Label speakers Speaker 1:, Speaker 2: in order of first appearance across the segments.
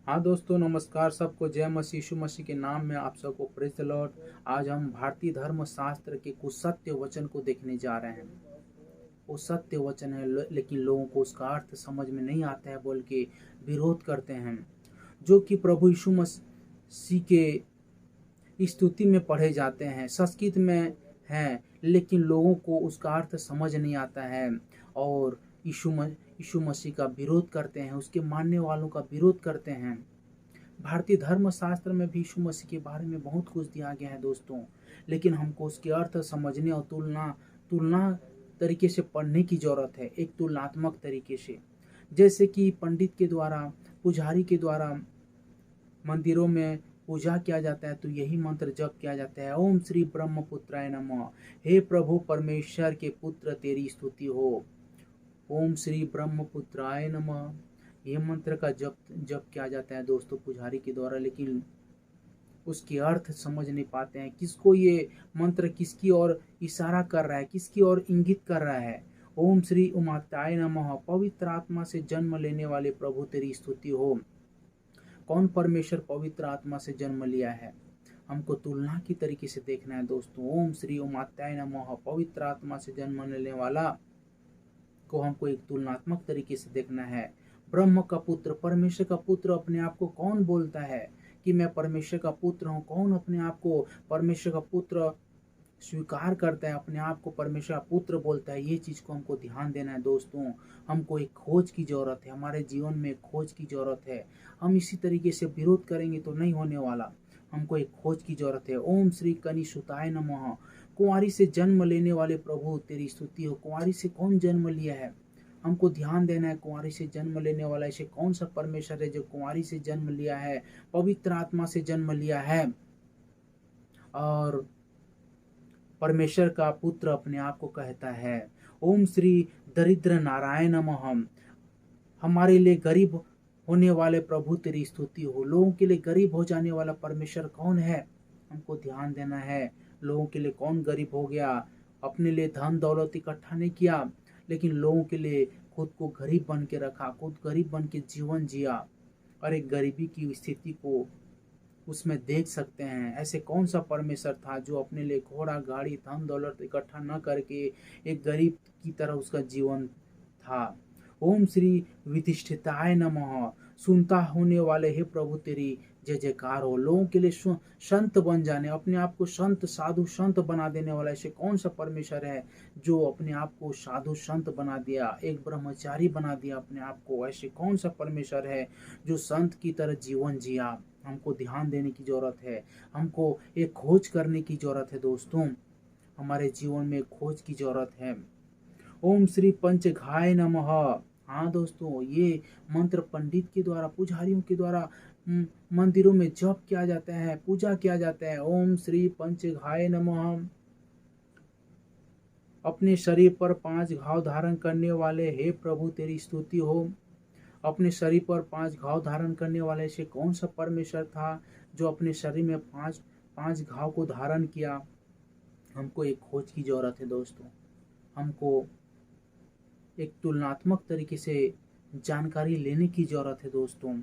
Speaker 1: हाँ दोस्तों, नमस्कार सबको। जय मसीह यीशु मसीह के नाम में आप सबको प्रेज द लॉर्ड। आज हम भारतीय धर्म शास्त्र के कुछ सत्य वचन को देखने जा रहे हैं। वो सत्य वचन है, लेकिन लोगों को उसका अर्थ समझ में नहीं आता है, बोल के विरोध करते हैं। जो कि प्रभु यीशु मसीह के स्तुति में पढ़े जाते हैं, संस्कृत में हैं, लेकिन लोगों को उसका अर्थ समझ नहीं आता है और यीशु मसीह का विरोध करते हैं, उसके मानने वालों का विरोध करते हैं। भारतीय धर्म शास्त्र में भी यीशु मसीह के बारे में बहुत कुछ दिया गया है दोस्तों, लेकिन हमको उसके अर्थ समझने और तुलना तरीके से पढ़ने की जरूरत है, एक तुलनात्मक तरीके से। जैसे कि पंडित के द्वारा, पुजारी के द्वारा मंदिरों में पूजा किया जाता है तो यही मंत्र जप किया जाता है, ओम श्री ब्रह्मपुत्राय नमः। हे प्रभु परमेश्वर के पुत्र, तेरी स्तुति हो। ओम श्री ब्रह्मपुत्राय नमः, ये मंत्र का जप जप किया जाता है दोस्तों पुजारी के द्वारा, लेकिन उसके अर्थ समझ नहीं पाते हैं। किसको ये मंत्र किसकी ओर इशारा कर रहा है, किसकी ओर इंगित कर रहा है। ओम श्री उमात्याय नमः, पवित्र आत्मा से जन्म लेने वाले प्रभु तेरी स्तुति हो। कौन परमेश्वर पवित्र आत्मा से जन्म लिया है? हमको तुलना की तरीके से देखना है दोस्तों। ओम श्री उमात्याय नमः, पवित्र आत्मा से जन्म लेने वाला को हमको एक तुलनात्मक तरीके से देखना है। ब्रह्म का पुत्र, परमेश्वर का पुत्र अपने आप को कौन बोलता है कि मैं परमेश्वर का पुत्र हूँ? कौन अपने आप को परमेश्वर का पुत्र स्वीकार करता है, अपने आप को परमेश्वर का पुत्र बोलता है? ये चीज को हमको ध्यान देना है दोस्तों। हमको एक खोज की जरूरत है, हमारे जीवन में एक खोज की जरूरत है। हम इसी तरीके से विरोध करेंगे तो नहीं होने वाला। हमको एक खोज की जरूरत है। ओम श्री कनिसुताय नमः, कुंवारी से जन्म लेने वाले प्रभु तेरी स्तुति हो। कुंवारी से कौन जन्म लिया है? हमको ध्यान देना है। कुंवारी से जन्म लेने वाला ऐसे कौन सा परमेश्वर है जो कुंवारी से जन्म लिया है, पवित्र आत्मा से जन्म लिया है और परमेश्वर का पुत्र अपने आप को कहता है। ओम श्री दरिद्र नारायण नमः, हमारे लिए गरीब होने वाले प्रभु तेरी स्तुति हो। लोगों के लिए गरीब हो जाने वाला परमेश्वर कौन है? हमको ध्यान देना है। लोगों के लिए कौन गरीब हो गया? अपने लिए धन दौलत इकट्ठा नहीं किया, लेकिन लोगों के लिए खुद को गरीब बन के रखा, खुद गरीब बन के जीवन जिया और एक गरीबी की स्थिति को उसमें देख सकते हैं। ऐसे कौन सा परमेश्वर था जो अपने लिए घोड़ा गाड़ी धन दौलत इकट्ठा न करके एक गरीब की तरह उसका जीवन था। ओम श्री विधिष्ठिताय नमः, सुनता होने वाले हे प्रभु तेरी जय जयकार हो। लोगों के लिए संत बन जाने, अपने आप को संत साधु संत बना देने वाला ऐसे कौन सा परमेश्वर है जो अपने आप को साधु संत बना दिया, एक ब्रह्मचारी बना दिया अपने आप को? ऐसे कौन सा परमेश्वर है जो संत की तरह जीवन जिया? हमको ध्यान देने की जरूरत है। हमको एक खोज करने की जरूरत है दोस्तों। हमारे जीवन में खोज की जरूरत है। ओम श्री पंचघाय नमः। हाँ दोस्तों, ये मंत्र पंडित के द्वारा, पुजारियों के द्वारा मंदिरों में जप किया जाता है, पूजा किया जाता है। ओम श्री पंचघाय नमः, अपने शरीर पर 5 घाव धारण करने वाले हे प्रभु तेरी स्तुति हो। अपने शरीर पर 5 घाव धारण करने वाले से कौन सा परमेश्वर था जो अपने शरीर में 5 घाव को धारण किया? हमको एक खोज की जरूरत है दोस्तों। हमको एक तुलनात्मक तरीके से जानकारी लेने की जरूरत है दोस्तों।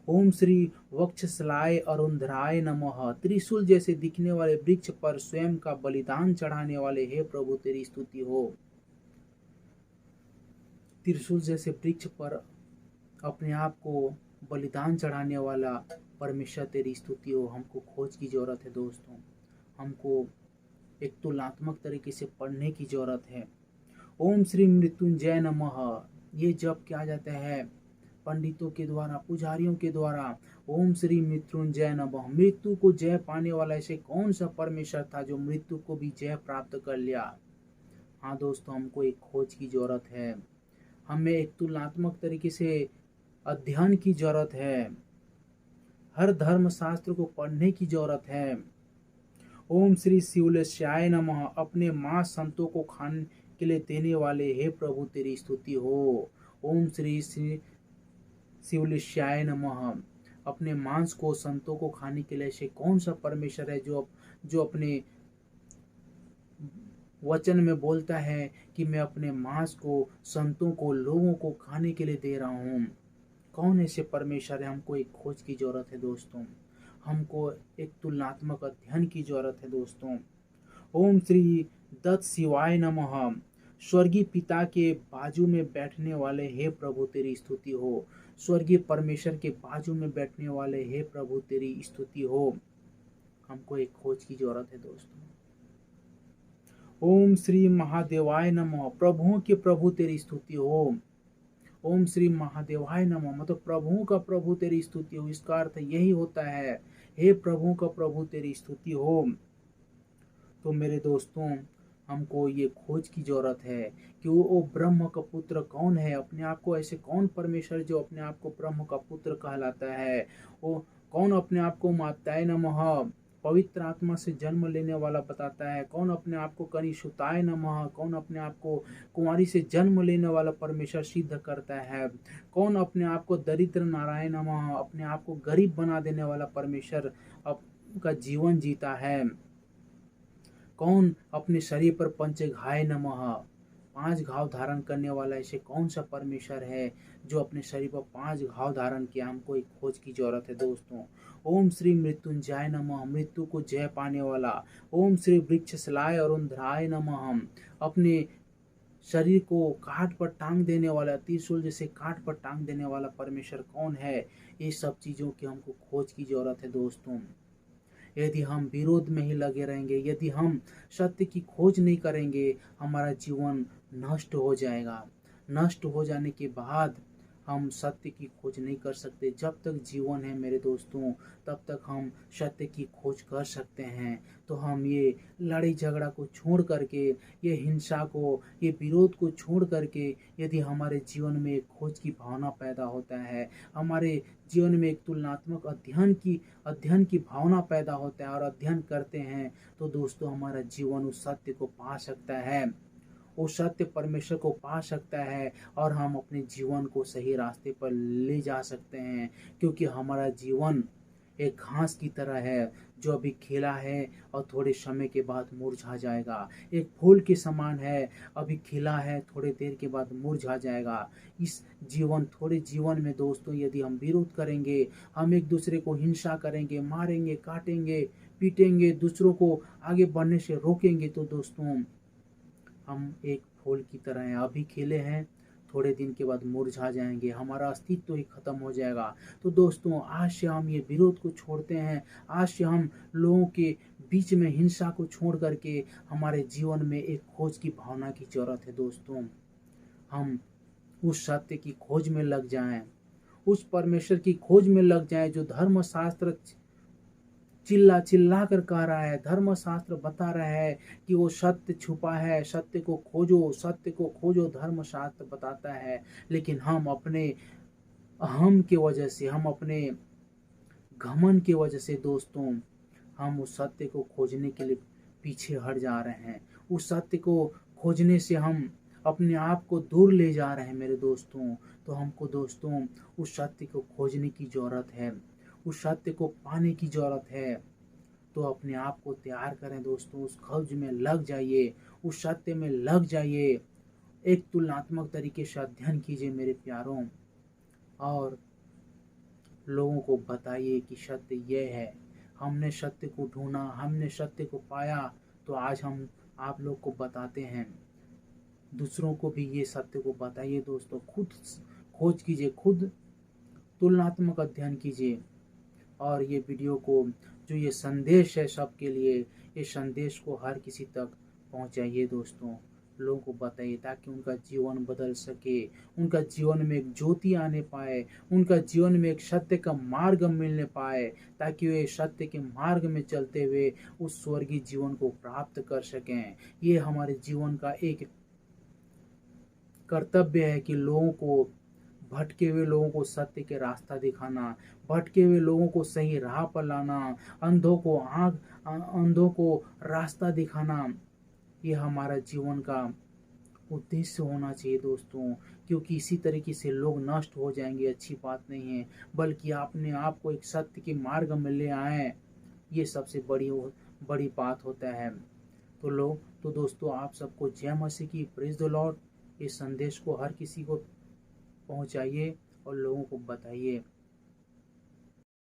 Speaker 1: ओम श्री वक्षस्थलाय अरुंधराय नमः, त्रिशूल जैसे दिखने वाले वृक्ष पर स्वयं का बलिदान चढ़ाने वाले हे प्रभु तेरी स्तुति हो। त्रिशूल जैसे वृक्ष पर अपने आप को बलिदान चढ़ाने वाला परमेश्वर तेरी स्तुति हो। हमको खोज की जरूरत है दोस्तों। हमको एक तुलनात्मक तरीके से पढ़ने की जरूरत है। ओम श्री मृत्युंजय नमः, ये जप किया जाता है पंडितों के द्वारा, पुजारियों के द्वारा। ओम श्री मृत्युंजय नमः, मृत्यु को जय पाने वाला ऐसे कौन सा परमेश्वर था जो मृत्यु को भी जय प्राप्त कर लिया? हाँ दोस्तों, हमको एक खोज की जरूरत है। हमें एक तुलनात्मक तरीके से अध्ययन की जरूरत है। हर धर्म शास्त्र को पढ़ने की जरूरत है। ओम श्री शिवलेश्याय नमः, अपने मां संतों को खाने के लिए देने वाले हे प्रभु तेरी स्तुति हो। ओम श्री शिवलेश्याय नमः, अपने मांस को संतों को खाने के लिए से कौन सा परमेश्वर है जो अपने वचन में बोलता है कि मैं अपने मांस को संतों को, लोगों को खाने के लिए दे रहा हूँ? कौन ऐसे परमेश्वर है? हमको एक खोज की जरूरत है दोस्तों। हमको एक तुलनात्मक अध्ययन की जरूरत है दोस्तों। ओम श्री दत्त शिवाय नमः। स्वर्गीय पिता के बाजू में बैठने वाले हे प्रभु तेरी स्तुति हो। स्वर्गीय परमेश्वर के बाजू में बैठने वाले हे प्रभु तेरी स्तुति हो। हमको एक खोज की जरूरत है दोस्तों। ओम श्री महादेवाय नमः। प्रभुओं के प्रभु तेरी स्तुति हो। ओम श्री महादेवाय नमः मतलब प्रभुओं का प्रभु तेरी स्तुति हो। इसका अर्थ यही होता है, हे प्रभुओं का प्रभु तेरी स्तुति हो। तो मेरे दोस्तों, हमको ये खोज की जरूरत है कि वो ब्रह्म का पुत्र कौन है। अपने आप को ऐसे कौन परमेश्वर जो अपने आप को ब्रह्म का पुत्र कहलाता है? वो कौन अपने आप को माताय नमः पवित्र आत्मा से जन्म लेने वाला बताता है? कौन अपने आप को कनिष्ठाय नमः, कौन अपने आप को कुंवारी से जन्म लेने वाला परमेश्वर सिद्ध करता है? कौन अपने आप को दरिद्र नारायण नमः अपने आप को गरीब बना देने वाला परमेश्वर का जीवन जीता है? कौन अपने शरीर पर पंचघाय नमः 5 घाव धारण करने वाला ऐसे कौन सा परमेश्वर है जो अपने शरीर पर 5 घाव धारण किया? हमको एक खोज की जरूरत है दोस्तों। ओम श्री मृत्युंजय नमः मृत्यु को जय पाने वाला। ओम श्री वृक्षशलाय अरुंधराय नमः अपने शरीर को काट पर टांग देने वाला, त्रिशूल जैसे काट पर टांग देने वाला परमेश्वर कौन है? ये सब चीजों की हमको खोज की जरूरत है दोस्तों। यदि हम विरोध में ही लगे रहेंगे, यदि हम सत्य की खोज नहीं करेंगे, हमारा जीवन नष्ट हो जाएगा। नष्ट हो जाने के बाद हम सत्य की खोज नहीं कर सकते। जब तक जीवन है मेरे दोस्तों, तब तक हम सत्य की खोज कर सकते हैं। तो हम ये लड़ाई झगड़ा को छोड़ करके, ये हिंसा को, ये विरोध को छोड़ करके, यदि हमारे जीवन में एक खोज की भावना पैदा होता है, हमारे जीवन में एक तुलनात्मक अध्ययन की भावना पैदा होता है और अध्ययन करते हैं, तो दोस्तों हमारा जीवन उस सत्य को पा सकता है, वो सत्य परमेश्वर को पा सकता है और हम अपने जीवन को सही रास्ते पर ले जा सकते हैं। क्योंकि हमारा जीवन एक घास की तरह है जो अभी खिला है और थोड़े समय के बाद मुरझा जाएगा। एक फूल के समान है, अभी खिला है, थोड़े देर के बाद मुरझा जाएगा। इस थोड़े जीवन में दोस्तों यदि हम विरोध करेंगे, हम एक दूसरे को हिंसा करेंगे, मारेंगे, काटेंगे, पीटेंगे, दूसरों को आगे बढ़ने से रोकेंगे, तो दोस्तों हम एक फूल की तरह हैं, अभी खिले हैं, थोड़े दिन के बाद मुरझा जाएंगे, हमारा अस्तित्व ही खत्म हो जाएगा। तो दोस्तों आज से हम ये विरोध को छोड़ते हैं, आज से हम लोगों के बीच में हिंसा को छोड़ करके हमारे जीवन में एक खोज की भावना की जरूरत है दोस्तों। हम उस सत्य की खोज में लग जाएं, उस परमेश्वर की खोज में लग जाएं जो धर्मशास्त्र चिल्ला चिल्ला कर कह रहा है। धर्मशास्त्र बता रहा है कि वो सत्य छुपा है, सत्य को खोजो, सत्य को खोजो, धर्मशास्त्र बताता है। लेकिन हम अपने अहम की वजह से, हम अपने घमंड की वजह से दोस्तों हम उस सत्य को खोजने के लिए पीछे हट जा रहे हैं। उस सत्य को खोजने से हम अपने आप को दूर ले जा रहे हैं मेरे दोस्तों। तो हमको दोस्तों उस सत्य को खोजने की जरूरत है, उस सत्य को पाने की जरूरत है। तो अपने आप को तैयार करें दोस्तों, उस खोज में लग जाइए, उस सत्य में लग जाइए। एक तुलनात्मक तरीके से अध्ययन कीजिए मेरे प्यारों, और लोगों को बताइए कि सत्य यह है। हमने सत्य को ढूंढा, हमने सत्य को पाया, तो आज हम आप लोग को बताते हैं। दूसरों को भी ये सत्य को बताइए दोस्तों। खुद खोज कीजिए, खुद तुलनात्मक अध्ययन कीजिए। और ये वीडियो को, जो ये संदेश है सबके लिए, ये संदेश को हर किसी तक पहुंचाइए दोस्तों। लोगों को बताइए ताकि उनका जीवन बदल सके, उनका जीवन में एक ज्योति आने पाए, उनका जीवन में एक सत्य का मार्ग मिलने पाए, ताकि वे सत्य के मार्ग में चलते हुए उस स्वर्गीय जीवन को प्राप्त कर सकें। ये हमारे जीवन का एक कर्तव्य है कि लोगों को, भटके हुए लोगों को सत्य के रास्ता दिखाना, भटके हुए लोगों को सही राह पर लाना, अंधों को रास्ता दिखाना, ये हमारा जीवन का उद्देश्य होना चाहिए दोस्तों। क्योंकि इसी तरीके से लोग नष्ट हो जाएंगे, अच्छी बात नहीं है। बल्कि अपने आप को एक सत्य के मार्ग में ले आए, ये सबसे बड़ी बात होता है। तो दोस्तों आप सबको जय मसीह की, प्रेज द लॉर्ड। इस संदेश को हर किसी को पहुंचाइए और लोगों को बताइए